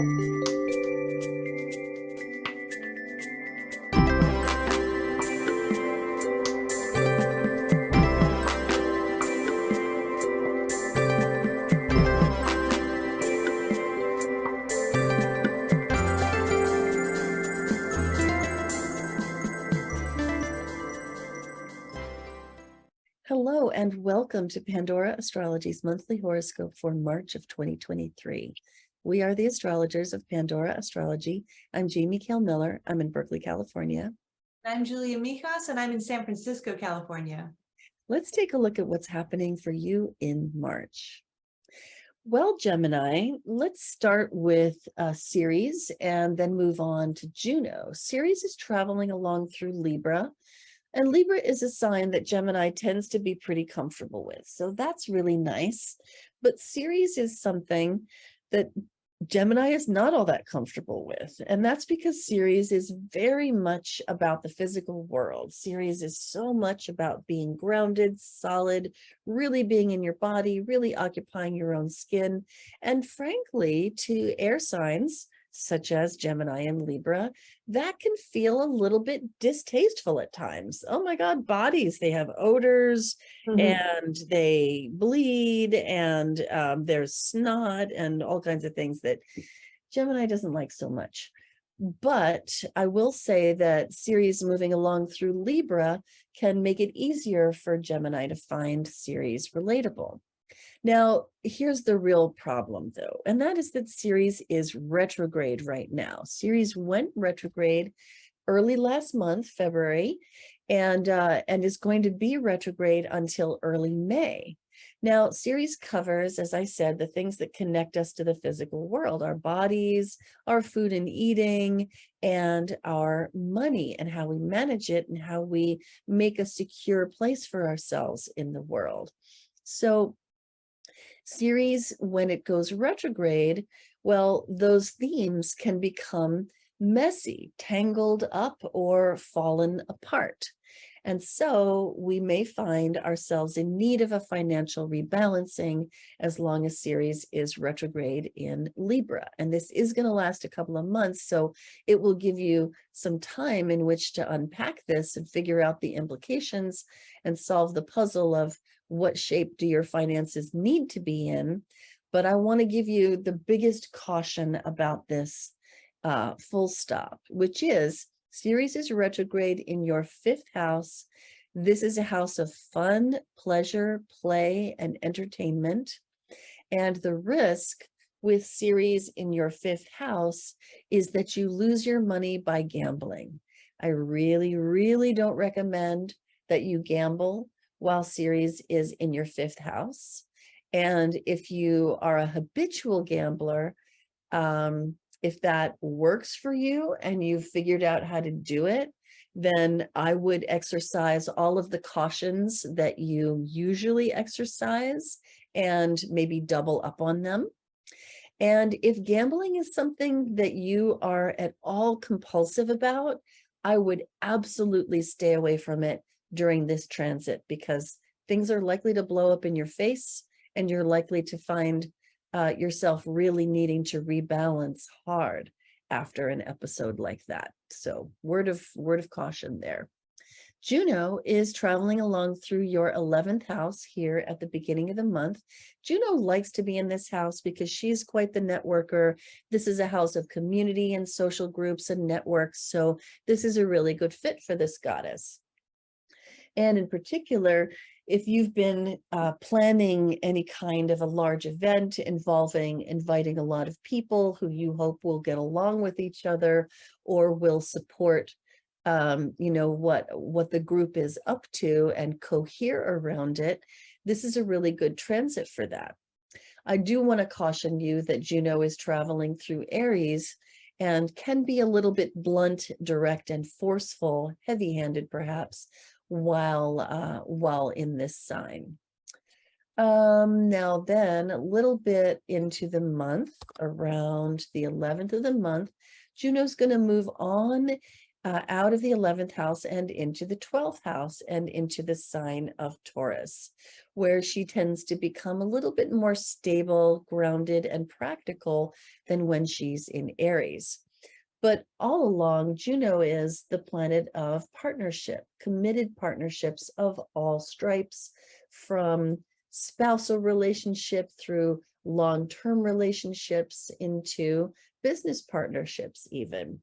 Hello and welcome to Pandora Astrology's monthly horoscope for March of 2023. We are the astrologers of Pandora Astrology. I'm Jamie Kale Miller. I'm in Berkeley, California. I'm Julia Mijas, and I'm in San Francisco, California. Let's take a look at what's happening for you in March. Well, Gemini, let's start with Ceres and then move on to Juno. Ceres is traveling along through Libra. And Libra is a sign that Gemini tends to be pretty comfortable with. So that's really nice. But Ceres is something that Gemini is not all that comfortable with. And that's because Ceres is very much about the physical world. Ceres is so much about being grounded, solid, really being in your body, really occupying your own skin. And frankly, to air signs, such as Gemini and Libra, that can feel a little bit distasteful at times. Oh my God, bodies, they have odors and they bleed and there's snot and all kinds of things that Gemini doesn't like so much. But I will say that Ceres moving along through Libra can make it easier for Gemini to find Ceres relatable. Now, here's the real problem, though, and that is that Ceres is retrograde right now. Ceres went retrograde early last month, February, and is going to be retrograde until early May. Now, Ceres covers, as I said, the things that connect us to the physical world, our bodies, our food and eating, and our money, and how we manage it, and how we make a secure place for ourselves in the world. So Ceres, when it goes retrograde, well, those themes can become messy, tangled up, or fallen apart. And so we may find ourselves in need of a financial rebalancing as long as Ceres is retrograde in Libra. And this is going to last a couple of months, so it will give you some time in which to unpack this and figure out the implications and solve the puzzle of what shape do your finances need to be in. But I want to give you the biggest caution about this full stop, which is Ceres is retrograde in your fifth house. This is a house of fun, pleasure, play, and entertainment. And the risk with Ceres in your fifth house is that you lose your money by gambling. I really, really don't recommend that you gamble while Ceres is in your fifth house. And if you are a habitual gambler, if that works for you and you've figured out how to do it, then I would exercise all of the cautions that you usually exercise and maybe double up on them. And if gambling is something that you are at all compulsive about, I would absolutely stay away from it during this transit, because things are likely to blow up in your face and you're likely to find yourself really needing to rebalance hard after an episode like that. So word of caution there. Juno is traveling along through your 11th house here at the beginning of the month. Juno likes to be in this house because she's quite the networker. This is a house of community and social groups and networks. So this is a really good fit for this goddess. And in particular, if you've been planning any kind of a large event involving inviting a lot of people who you hope will get along with each other or will support, what the group is up to and cohere around it, this is a really good transit for that. I do want to caution you that Juno is traveling through Aries and can be a little bit blunt, direct, and forceful, heavy-handed perhaps, while in this sign. Now then, a little bit into the month, around the 11th of the month, Juno's going to move on out of the 11th house and into the 12th house and into the sign of Taurus, where she tends to become a little bit more stable, grounded, and practical than when she's in Aries. But all along, Juno is the planet of partnership, committed partnerships of all stripes, from spousal relationship through long-term relationships into business partnerships even.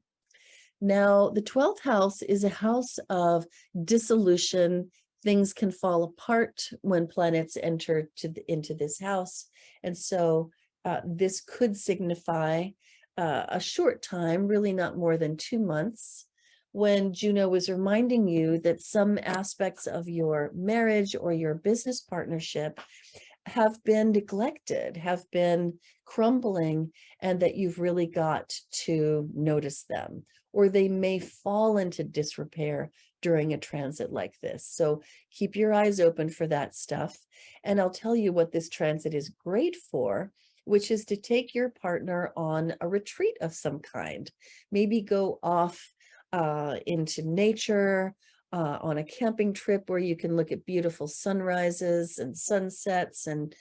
Now, the 12th house is a house of dissolution. Things can fall apart when planets enter into this house. And so this could signify a short time, really not more than 2 months, when Juno was reminding you that some aspects of your marriage or your business partnership have been neglected, have been crumbling, and that you've really got to notice them, or they may fall into disrepair during a transit like this. So keep your eyes open for that stuff. And I'll tell you what this transit is great for, which is to take your partner on a retreat of some kind. Maybe go off into nature, on a camping trip where you can look at beautiful sunrises and sunsets and,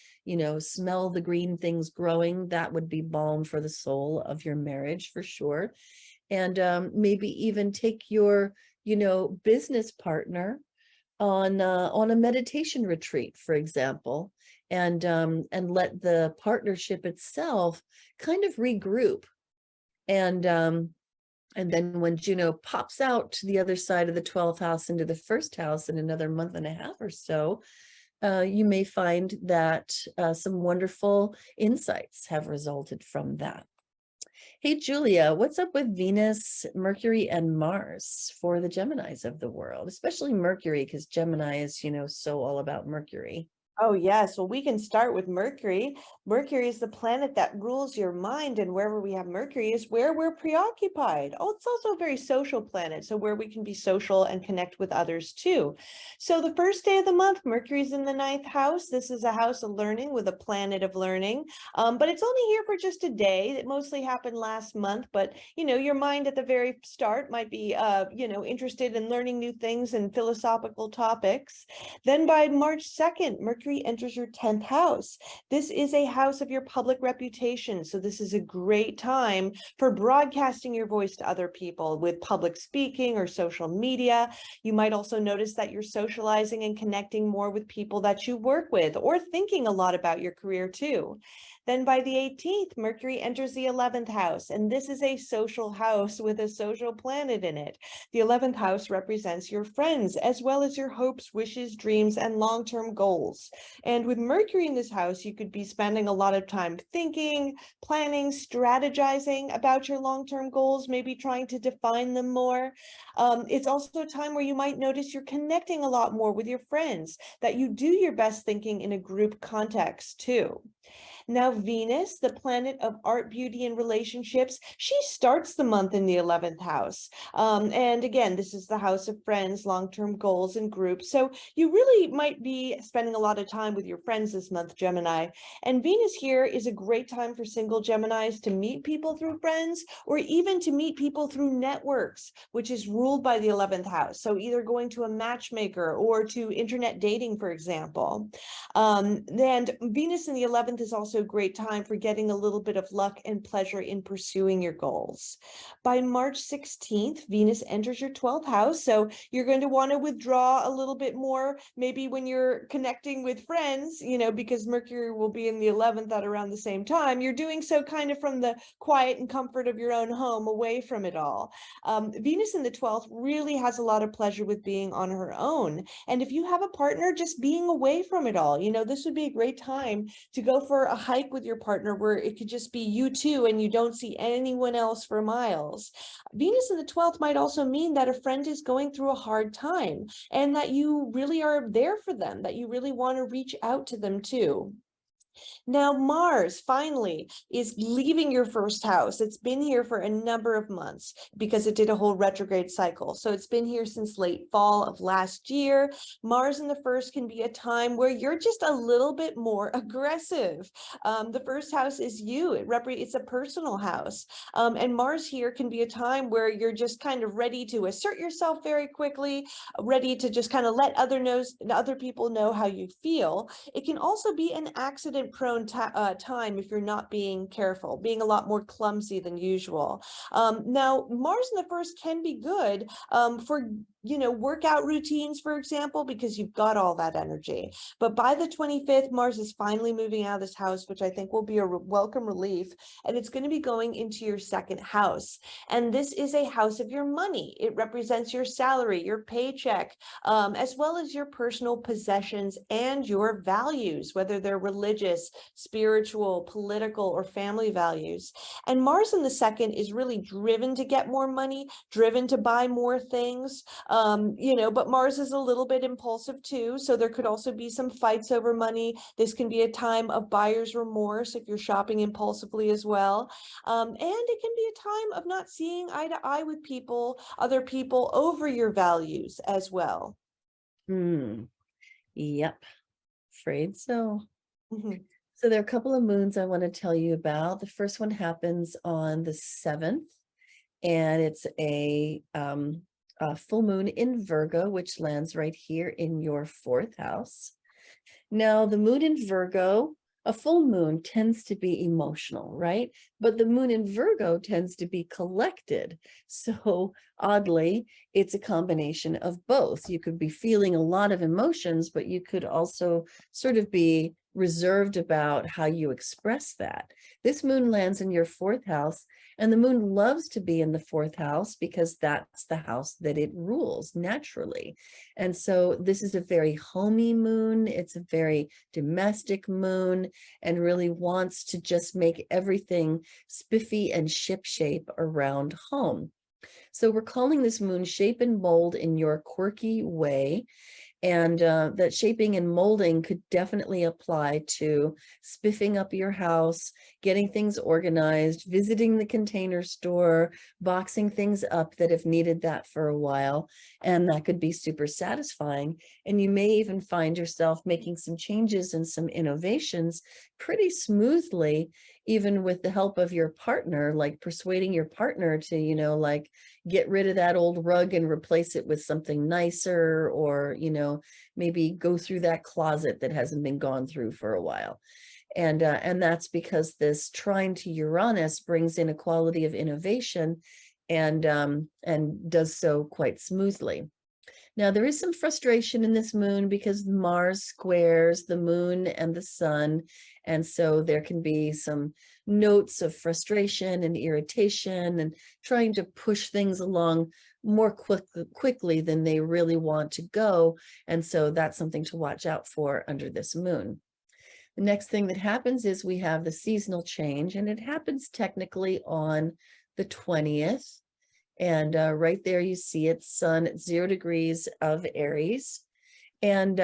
smell the green things growing. That would be balm for the soul of your marriage for sure. And maybe even take your, business partner on a meditation retreat, for example, and let the partnership itself kind of regroup. And then when Juno pops out to the other side of the 12th house into the first house in another month and a half or so, you may find that some wonderful insights have resulted from that. Hey, Julia, what's up with Venus, Mercury, and Mars for the Geminis of the world, especially Mercury, because Gemini is, so all about Mercury. Oh, yes. Well, we can start with Mercury. Mercury is the planet that rules your mind, and wherever we have Mercury is where we're preoccupied. Oh, it's also a very social planet, so where we can be social and connect with others too. So the first day of the month, Mercury's in the 9th house. This is a house of learning with a planet of learning, but it's only here for just a day. It mostly happened last month, but your mind at the very start might be, interested in learning new things and philosophical topics. Then by March 2nd, Mercury enters your 10th house. This is a house of your public reputation. So this is a great time for broadcasting your voice to other people with public speaking or social media. You might also notice that you're socializing and connecting more with people that you work with, or thinking a lot about your career too. Then by the 18th, Mercury enters the 11th house, and this is a social house with a social planet in it. The 11th house represents your friends, as well as your hopes, wishes, dreams, and long-term goals. And with Mercury in this house, you could be spending a lot of time thinking, planning, strategizing about your long-term goals, maybe trying to define them more. It's also a time where you might notice you're connecting a lot more with your friends, that you do your best thinking in a group context too. Now, Venus, the planet of art, beauty, and relationships, she starts the month in the 11th house. And again, this is the house of friends, long-term goals, and groups. So you really might be spending a lot of time with your friends this month, Gemini. And Venus here is a great time for single Geminis to meet people through friends, or even to meet people through networks, which is ruled by the 11th house. So either going to a matchmaker or to internet dating, for example. And Venus in the 11th is also a great time for getting a little bit of luck and pleasure in pursuing your goals. By March 16th, Venus enters your 12th house. So you're going to want to withdraw a little bit more, maybe when you're connecting with friends, because Mercury will be in the 11th at around the same time. You're doing so kind of from the quiet and comfort of your own home, away from it all. Venus in the 12th really has a lot of pleasure with being on her own. And if you have a partner, just being away from it all, this would be a great time to go for a hike with your partner where it could just be you two and you don't see anyone else for miles. Venus in the 12th might also mean that a friend is going through a hard time and that you really are there for them, that you really want to reach out to them too. Now, Mars finally is leaving your first house. It's been here for a number of months because it did a whole retrograde cycle. So it's been here since late fall of last year. Mars in the first can be a time where you're just a little bit more aggressive. The first house is you. It's a personal house. And Mars here can be a time where you're just kind of ready to assert yourself very quickly, ready to just kind of let other people know how you feel. It can also be an accident-prone time if you're not being careful, being a lot more clumsy than usual. Now, Mars in the first can be good for workout routines, for example, because you've got all that energy. But by the 25th, Mars is finally moving out of this house, which I think will be a welcome relief. And it's going to be going into your second house. And this is a house of your money. It represents your salary, your paycheck, as well as your personal possessions and your values, whether they're religious, spiritual, political, or family values. And Mars in the second is really driven to get more money, driven to buy more things. But Mars is a little bit impulsive too. So there could also be some fights over money. This can be a time of buyer's remorse if you're shopping impulsively as well. And it can be a time of not seeing eye to eye with other people over your values as well. Yep, afraid so. Mhm. So there are a couple of moons I want to tell you about. The first one happens on the 7th, and it's a full moon in Virgo, which lands right here in your 4th house. Now, the moon in Virgo, a full moon tends to be emotional, right? But the moon in Virgo tends to be collected. So oddly, it's a combination of both. You could be feeling a lot of emotions, but you could also sort of be reserved about how you express that. This moon lands in your 4th house, and the moon loves to be in the 4th house because that's the house that it rules naturally. And so this is a very homey moon. It's a very domestic moon and really wants to just make everything spiffy and shipshape around home. So we're calling this moon shape and mold in your quirky way. And that shaping and molding could definitely apply to spiffing up your house, getting things organized, visiting the container store, boxing things up that have needed that for a while. And that could be super satisfying. And you may even find yourself making some changes and some innovations pretty smoothly, even with the help of your partner, like persuading your partner to, like get rid of that old rug and replace it with something nicer, or, maybe go through that closet that hasn't been gone through for a while. And that's because this trine to Uranus brings in a quality of innovation and does so quite smoothly. Now, there is some frustration in this moon because Mars squares the moon and the sun. And so there can be some notes of frustration and irritation and trying to push things along more quickly than they really want to go. And so that's something to watch out for under this moon. The next thing that happens is we have the seasonal change, and it happens technically on the 20th. And right there you see it, sun at 0 degrees of Aries. And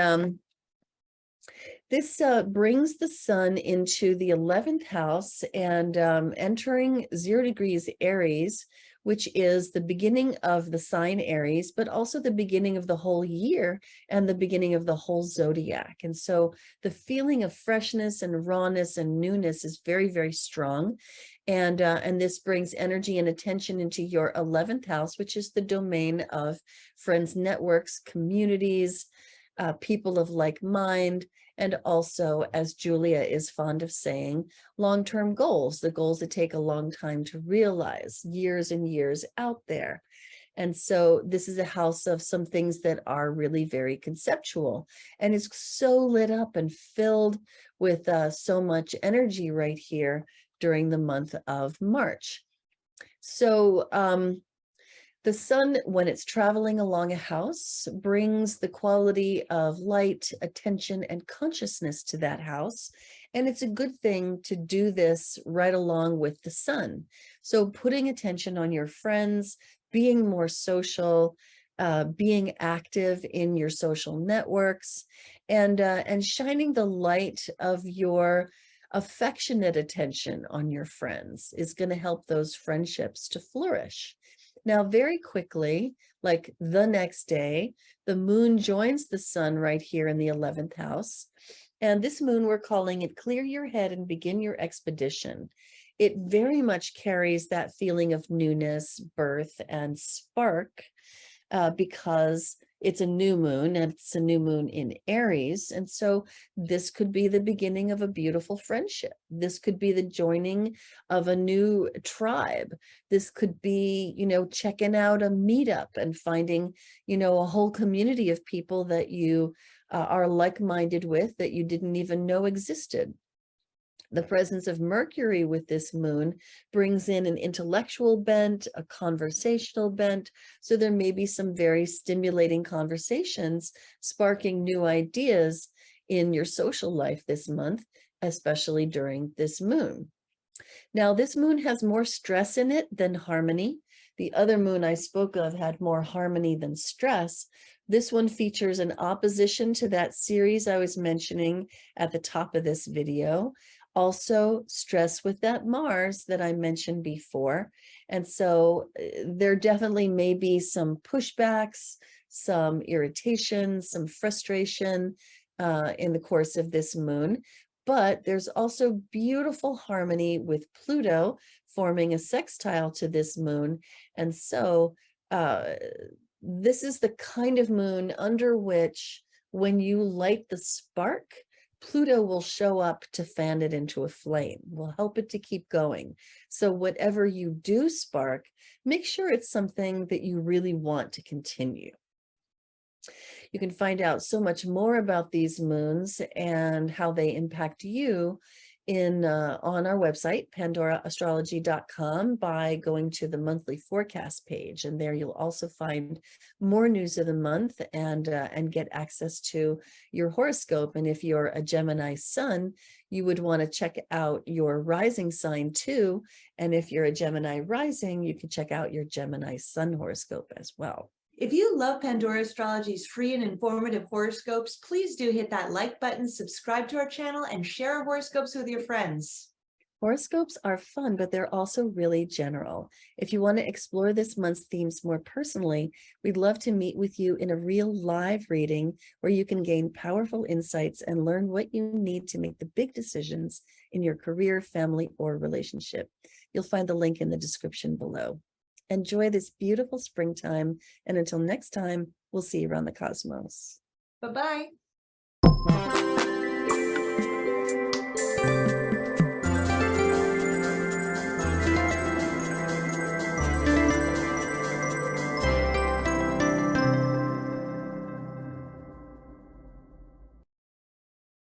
this brings the sun into the 11th house and entering 0 degrees Aries, which is the beginning of the sign Aries, but also the beginning of the whole year and the beginning of the whole zodiac. And so the feeling of freshness and rawness and newness is very, very strong. And this brings energy and attention into your 11th house, which is the domain of friends, networks, communities, people of like mind, and also, as Julia is fond of saying, long-term goals, the goals that take a long time to realize, years and years out there. And so this is a house of some things that are really very conceptual, and is so lit up and filled with so much energy right here during the month of March. So the sun, when it's traveling along a house, brings the quality of light, attention, and consciousness to that house. And it's a good thing to do this right along with the sun. So putting attention on your friends, being more social, being active in your social networks, and shining the light of your affectionate attention on your friends is going to help those friendships to flourish. Now, very quickly, like the next day, the moon joins the sun right here in the 11th house. And this moon, we're calling it Clear Your Head and Begin Your Expedition. It very much carries that feeling of newness, birth, and spark, because it's a new moon, and it's a new moon in Aries. And so this could be the beginning of a beautiful friendship. This could be the joining of a new tribe. This could be, checking out a meetup and finding, a whole community of people that you are like-minded with that you didn't even know existed. The presence of Mercury with this moon brings in an intellectual bent, a conversational bent. So there may be some very stimulating conversations, sparking new ideas in your social life this month, especially during this moon. Now, this moon has more stress in it than harmony. The other moon I spoke of had more harmony than stress. This one features an opposition to that Ceres I was mentioning at the top of this video. Also stress with that Mars that I mentioned before. And so there definitely may be some pushbacks, some irritation, some frustration in the course of this moon. But there's also beautiful harmony with Pluto forming a sextile to this moon. And so this is the kind of moon under which, when you light the spark, Pluto will show up to fan it into a flame, will help it to keep going. So whatever you do spark, make sure it's something that you really want to continue. You can find out so much more about these moons and how they impact you on our website, pandoraastrology.com, by going to the monthly forecast page. And there you'll also find more news of the month and get access to your horoscope. And if you're a Gemini sun, you would want to check out your rising sign too. And if you're a Gemini rising, you can check out your Gemini sun horoscope as well. If you love Pandora Astrology's free and informative horoscopes, please do hit that like button, subscribe to our channel, and share our horoscopes with your friends. Horoscopes are fun, but they're also really general. If you want to explore this month's themes more personally, we'd love to meet with you in a real live reading where you can gain powerful insights and learn what you need to make the big decisions in your career, family, or relationship. You'll find the link in the description below. Enjoy this beautiful springtime, and until next time, we'll see you around the cosmos. Bye-bye.